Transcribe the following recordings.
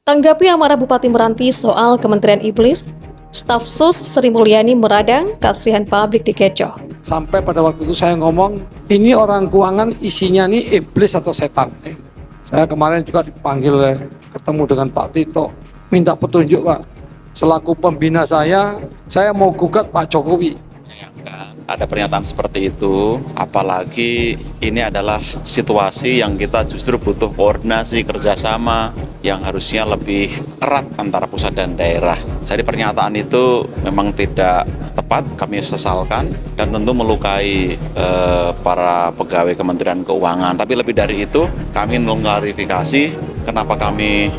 Tanggapi amarah Bupati Meranti soal Kementerian Iblis, staf SUS Sri Mulyani meradang kasihan publik dikecoh. Sampai pada waktu itu saya ngomong, ini orang keuangan isinya nih iblis atau setan. Saya kemarin juga dipanggil ketemu dengan Pak Tito, minta petunjuk Pak. Selaku pembina saya mau gugat Pak Jokowi. Ada pernyataan seperti itu, apalagi ini adalah situasi yang kita justru butuh koordinasi kerjasama yang harusnya lebih erat antara pusat dan daerah. Jadi pernyataan itu memang tidak tepat, kami sesalkan dan tentu melukai para pegawai Kementerian Keuangan. Tapi lebih dari itu, kami mengklarifikasi kenapa kami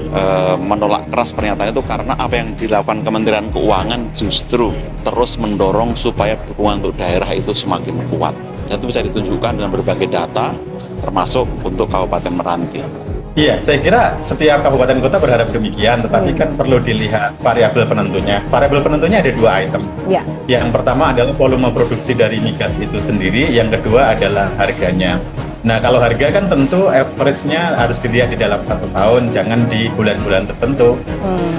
menolak keras pernyataan itu, karena apa yang dilakukan Kementerian Keuangan justru terus mendorong supaya dukungan untuk daerah itu semakin kuat. Dan itu bisa ditunjukkan dengan berbagai data, termasuk untuk Kabupaten Meranti. Iya, saya kira setiap kabupaten kota berharap demikian, tetapi kan perlu dilihat variabel penentunya. Variabel penentunya ada dua item. Ya. Yang pertama adalah volume produksi dari migas itu sendiri, yang kedua adalah harganya. Nah, kalau harga kan tentu average-nya harus dilihat di dalam 1 tahun, jangan di bulan-bulan tertentu.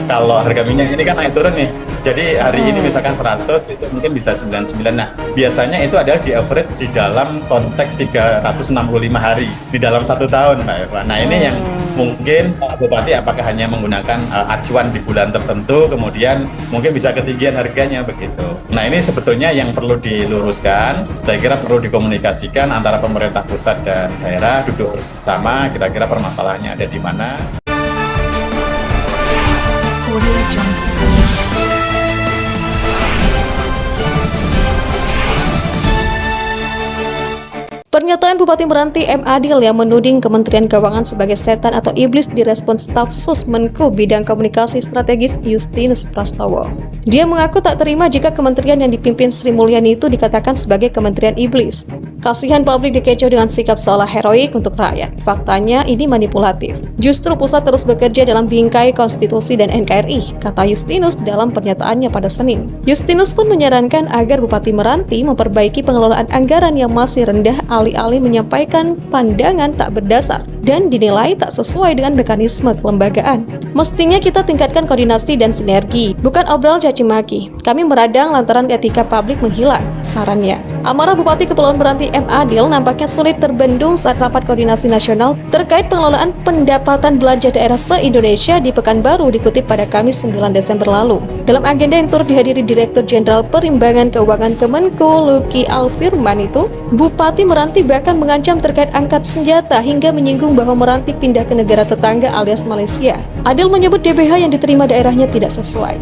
Kalau harga minyak ini kan naik turun nih, jadi hari ini misalkan 100, besok mungkin bisa 99. Nah, biasanya itu adalah di average di dalam konteks 365 hari, di dalam 1 tahun, Mbak Eva. Nah, ini yang mungkin Pak Bupati apakah hanya menggunakan acuan di bulan tertentu, kemudian mungkin bisa ketinggian harganya begitu. Nah, ini sebetulnya yang perlu diluruskan, saya kira perlu dikomunikasikan antara pemerintah pusat dan daerah, duduk bersama, kira-kira permasalahannya ada di mana. Pernyataan Bupati Meranti M. Adil yang menuding Kementerian Keuangan sebagai setan atau iblis direspon staf SUS Menko Bidang Komunikasi Strategis Justinus Prastowo. Dia mengaku tak terima jika kementerian yang dipimpin Sri Mulyani itu dikatakan sebagai kementerian iblis. Kasihan publik dikecoh dengan sikap seolah heroik untuk rakyat. Faktanya ini manipulatif. Justru pusat terus bekerja dalam bingkai konstitusi dan NKRI, kata Justinus dalam pernyataannya pada Senin. Justinus pun menyarankan agar Bupati Meranti memperbaiki pengelolaan anggaran yang masih rendah, alih-alih menyampaikan pandangan tak berdasar dan dinilai tak sesuai dengan mekanisme kelembagaan. Mestinya kita tingkatkan koordinasi dan sinergi, bukan obrol caci maki. Kami meradang lantaran etika publik menghilang, sarannya. Amarah Bupati Kepulauan Meranti M. Adil nampaknya sulit terbendung saat rapat koordinasi nasional terkait pengelolaan pendapatan belanja daerah se-Indonesia di Pekanbaru dikutip pada Kamis 9 Desember lalu. Dalam agenda yang turut dihadiri Direktur Jenderal Perimbangan Keuangan Kemenko Luki Alfirman itu, Bupati Meranti bahkan mengancam terkait angkat senjata hingga menyinggung bahwa Meranti pindah ke negara tetangga alias Malaysia. Adil menyebut DBH yang diterima daerahnya tidak sesuai.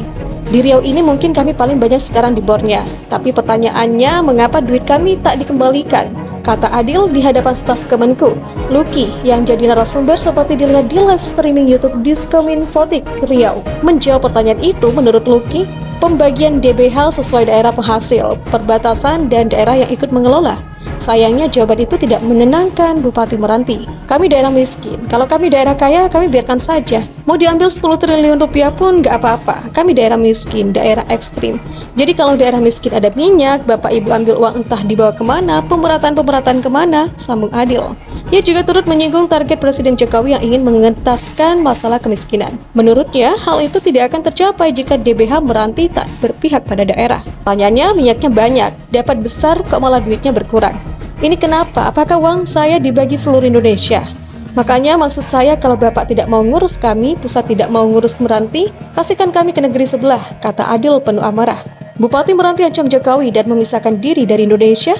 Di Riau ini mungkin kami paling banyak sekarang di bornya, tapi pertanyaannya mengapa duit kami tak dikembalikan? Kata Adil di hadapan staf Kemenku. Luki yang jadi narasumber seperti dilihat di live streaming YouTube Diskominfotik Riau. Menjawab pertanyaan itu, menurut Luki, pembagian DBH sesuai daerah penghasil, perbatasan, dan daerah yang ikut mengelola. Sayangnya jawaban itu tidak menenangkan Bupati Meranti. Kami daerah miskin, kalau kami daerah kaya, kami biarkan saja. Mau diambil 10 triliun rupiah pun gak apa-apa. Kami daerah miskin, daerah ekstrim. Jadi kalau daerah miskin ada minyak, Bapak Ibu ambil uang entah dibawa kemana, pemerataan kemana, sambung Adil. Ia juga turut menyinggung target Presiden Jokowi yang ingin mengentaskan masalah kemiskinan. Menurutnya, hal itu tidak akan tercapai jika DBH Meranti tak berpihak pada daerah. Tanyanya, minyaknya banyak, dapat besar kok malah duitnya berkurang. Ini kenapa? Apakah uang saya dibagi seluruh Indonesia? Makanya maksud saya kalau Bapak tidak mau ngurus kami, pusat tidak mau ngurus Meranti, kasihkan kami ke negeri sebelah, kata Adil penuh amarah. Bupati Meranti ancam Jokowi dan memisahkan diri dari Indonesia.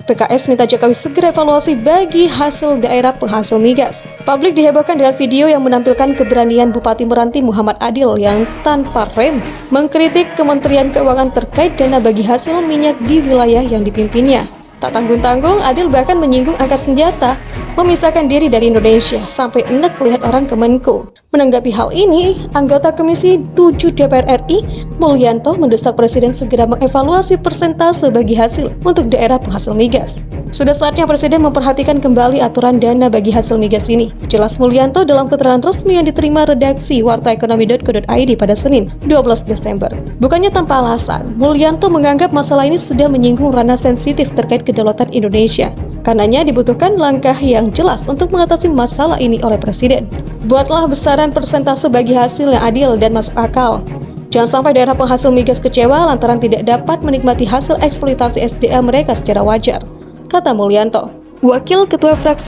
PKS minta Jokowi segera evaluasi bagi hasil daerah penghasil migas. Publik dihebohkan dengan video yang menampilkan keberanian Bupati Meranti Muhammad Adil yang tanpa rem mengkritik Kementerian Keuangan terkait dana bagi hasil minyak di wilayah yang dipimpinnya. Tak tanggung-tanggung, Adil bahkan menyinggung angkat senjata, memisahkan diri dari Indonesia, sampai enek lihat orang Kemenko. Menanggapi hal ini, anggota Komisi 7 DPR RI, Mulyanto mendesak Presiden segera mengevaluasi persentase bagi hasil untuk daerah penghasil migas. Sudah saatnya Presiden memperhatikan kembali aturan dana bagi hasil migas ini. Jelas Mulyanto dalam keterangan resmi yang diterima redaksi wartaekonomi.co.id pada Senin, 12 Desember. Bukannya tanpa alasan, Mulyanto menganggap masalah ini sudah menyinggung ranah sensitif terkait kedaulatan Indonesia. Karenanya dibutuhkan langkah yang jelas untuk mengatasi masalah ini oleh Presiden. Buatlah besaran persentase bagi hasil yang adil dan masuk akal. Jangan sampai daerah penghasil migas kecewa lantaran tidak dapat menikmati hasil eksploitasi SDM mereka secara wajar, kata Mulyanto. Wakil Ketua Fraksi